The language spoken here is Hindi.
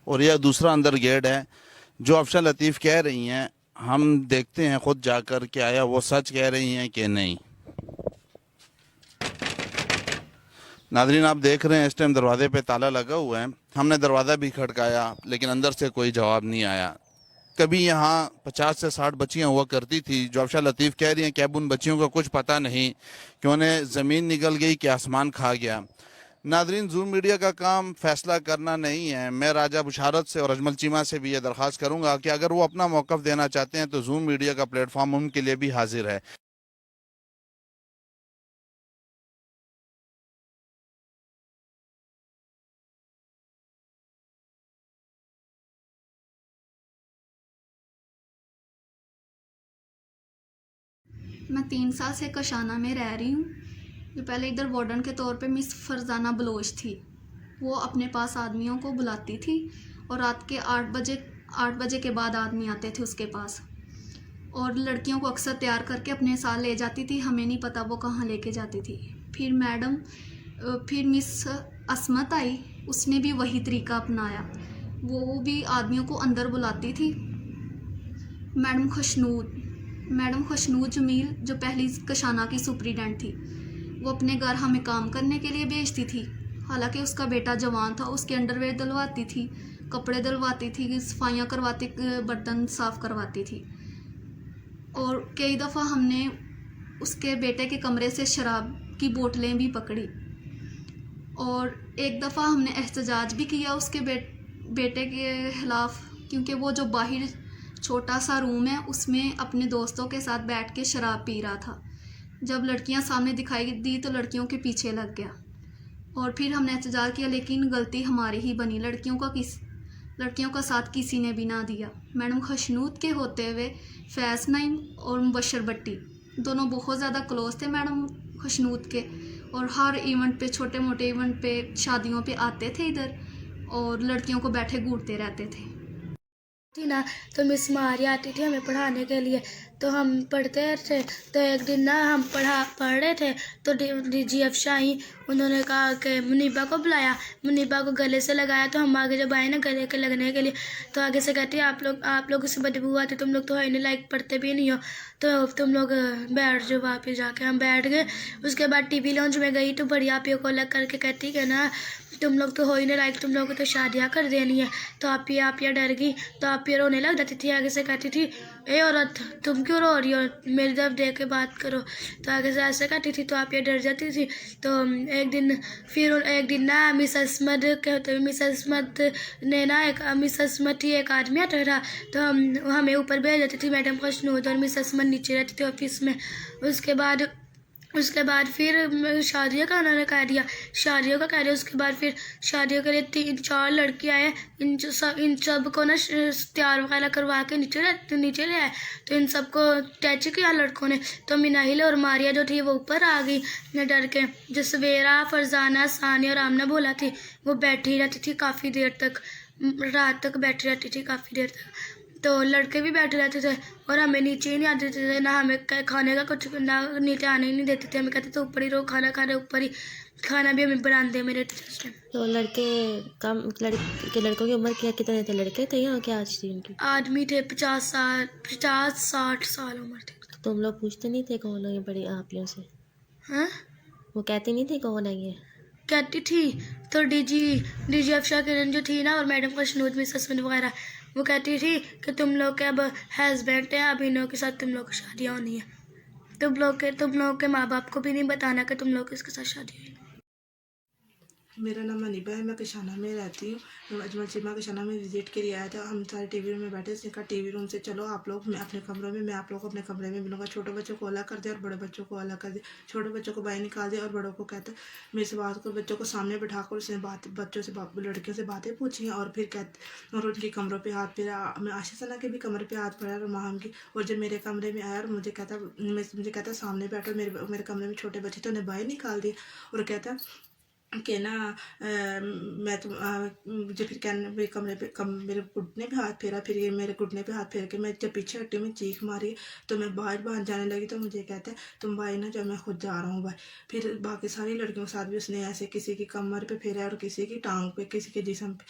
और यह दूसरा अंदर गेट है। जो अफशा लतीफ़ कह रही हैं, हम देखते हैं खुद जाकर कि आया वो सच कह रही हैं कि नहीं। नादरीन, आप देख रहे हैं इस टाइम दरवाजे पे ताला लगा हुआ है। हमने दरवाज़ा भी खड़काया लेकिन अंदर से कोई जवाब नहीं आया। कभी यहाँ 50 से 60 बच्चियाँ हुआ करती थी। जो अफशा लतीफ़ कह रही हैं कि अब उन बच्चियों का कुछ पता नहीं कि उन्हें ज़मीन निकल गई कि आसमान खा गया। नादरीन, जूम मीडिया का काम फैसला करना नहीं है। मैं राजा बुशारत से और अजमल चीमा से भी ये दरख्वास्त करूंगा कि अगर वो अपना मौक़िफ़ देना चाहते हैं तो जूम मीडिया का प्लेटफॉर्म उनके लिए भी हाजिर है। मैं 3 साल से कशाना में रह रही हूँ। जो पहले इधर वार्डन के तौर पे मिस फरजाना बलोच थी। वो अपने पास आदमियों को बुलाती थी और रात के 8 बजे के बाद आदमी आते थे उसके पास, और लड़कियों को अक्सर तैयार करके अपने साथ ले जाती थी। हमें नहीं पता वो कहाँ लेके जाती थी। फिर मिस असमत आई, उसने भी वही तरीका अपनाया। वो भी आदमियों को अंदर बुलाती थी। मैडम खुशनूद जमील, जो पहली कशाना की सुपरिटेंडेंट थी, वो अपने घर हमें काम करने के लिए भेजती थी। हालांकि उसका बेटा जवान था। उसके अंडरवेयर धुलवाती थी, कपड़े धुलवाती थी, सफाइयाँ करवाती, बर्तन साफ़ करवाती थी। और कई दफ़ा हमने उसके बेटे के कमरे से शराब की बोतलें भी पकड़ी। और एक दफ़ा हमने एहतजाज भी किया उसके बेटे के ख़िलाफ़, क्योंकि वो जो बाहर छोटा सा रूम है उसमें अपने दोस्तों के साथ बैठ के शराब पी रहा था। जब लड़कियां सामने दिखाई दी तो लड़कियों के पीछे लग गया। और फिर हमने एहतजाज किया, लेकिन गलती हमारी ही बनी। लड़कियों का साथ किसी ने भी ना दिया। मैडम खुशनूद के होते हुए फैज़ नईम और मुबशर भट्टी दोनों बहुत ज़्यादा क्लोज थे मैडम खुशनूद के, और हर इवेंट पे, छोटे मोटे इवेंट पे, शादियों पे आते थे इधर और लड़कियों को बैठे घूरते रहते थे। थी ना, तो मिस मारी आती थी हमें पढ़ाने के लिए। तो हम पढ़ते थे। तो एक दिन ना हम पढ़ रहे थे तो जी अफशा आई। उन्होंने कहा कि मुनीबा को बुलाया, मुनीबा को गले से लगाया। तो हम आगे जब आए ना गले के लगने के लिए, तो आगे से कहती है आप लोग से बदबू आती, तुम लोग तो है नहीं, लाइक पढ़ते भी नहीं हो, तो तुम लोग बैठ जाओ। वापस जाके हम बैठ गए। उसके बाद टीवी लॉन्च में गई तो बड़ी आपियों को अलग करके कहती कि ना तुम लोग तो हो ही नहीं लाइक, तुम लोग को तो शादियाँ कर देनी है। तो आप ये डर गई। तो आप ये रोने लग जाती थी। आगे से कहती थी, ए औरत तुम क्यों रो रही हो, मेरी तरफ देख के बात करो। तो आगे से ऐसे कहती थी तो आप ये डर जाती थी। तो एक दिन ना मिस असमत कहते हुए, मिस असमत ने ना मिस असमत ही एक आदमी आता था। तो हमें ऊपर भेज देती थी मैडम खुशनूद, और मिस असमत नीचे रहती थी ऑफिस में। उसके बाद फिर शादियों का उन्होंने कह दिया, शादियों का कह दिया। उसके बाद फिर शादियों के लिए 3-4 लड़के आए। इन सब को ना तैयार वगैरह करवा के नीचे ले आए। तो इन सबको टच किया लड़कों ने। तो मिनाहिल और मारिया जो थी वो ऊपर आ गई डर के। जो सवेरा, फरजाना, सानिया और आमना बोला थी, वो बैठी रहती थी काफ़ी देर तक, रात तक बैठी रहती थी काफ़ी देर तक। तो लड़के भी बैठे रहते थे और हमें नीचे ही नहीं आते थे। ना हमें खाने का कुछ, ना नीचे आने ही नहीं देते थे। हमें कहते थे ऊपर ही रहो, खाना खा रहे ऊपर ही। खाना भी हमें बरामदे में रहते थे उस टाइम। तो लड़कों की उम्र क्या, कितने थे लड़के थे या क्या आज थी उनकी? आदमी थे 50-60 साल उम्र थी। तो तुम लोग पूछते नहीं थे कौन है ये बड़ी आपियों से? हाँ, वो कहती नहीं थी कौन है ये? कहती थी। तो डीजी अफशा किरण जो थी ना, और मैडम खुशनूद, मिस असमन वगैरह, वो कहती थी कि तुम लोग के अब हस्बैंड है, अब इन्हों के साथ तुम लोग की शादियाँ होनी है। तुम लोग के माँ बाप को भी नहीं बताना कि तुम लोग किसके साथ शादी हुई। मेरा नाम अनीबा है। मैं कशाना में रहती हूँ। अजमल चीमा कशाना में विजिट के लिए आया था। हम सारे टीवी रूम में बैठे। उसने कहा टीवी रूम से चलो आप लोग, मैं अपने कमरों में, मैं आप लोग को अपने कमरे में मिलूंगा। छोटे बच्चों को अलग कर दिया और बड़े बच्चों को अलग कर दिया। छोटे बच्चों को बाहर निकाल दिया और बड़ों को कहते मेरे से बात कर। बच्चों को सामने बैठाकर उसने बच्चों से लड़कियों से बातें पूछी और फिर कहते और उनके कमरों पर हाथ फेरा। मैं आशीष सना के भी कमरे पर हाथ फेरा और माहम की। और जब मेरे कमरे में आया और मुझे कहता सामने बैठो, मेरे कमरे में छोटे बच्चे तो उन्हें बाहर निकाल दिया। और कहता कि ना मैं तुम मुझे फिर कहने मेरे कमरे पे मेरे घुटने पे हाथ फेरा। फिर ये मेरे घुटने पे हाथ फेर के मैं जब पीछे हटी, मैं चीख मारी तो मैं बाहर जाने लगी। तो मुझे कहते हैं तुम भाई ना, जब मैं खुद जा रहा हूँ भाई। फिर बाकी सारी लड़कियों के साथ भी उसने ऐसे किसी की कमर पे फेरा और किसी की टांग पे, किसी के जिस्म पे।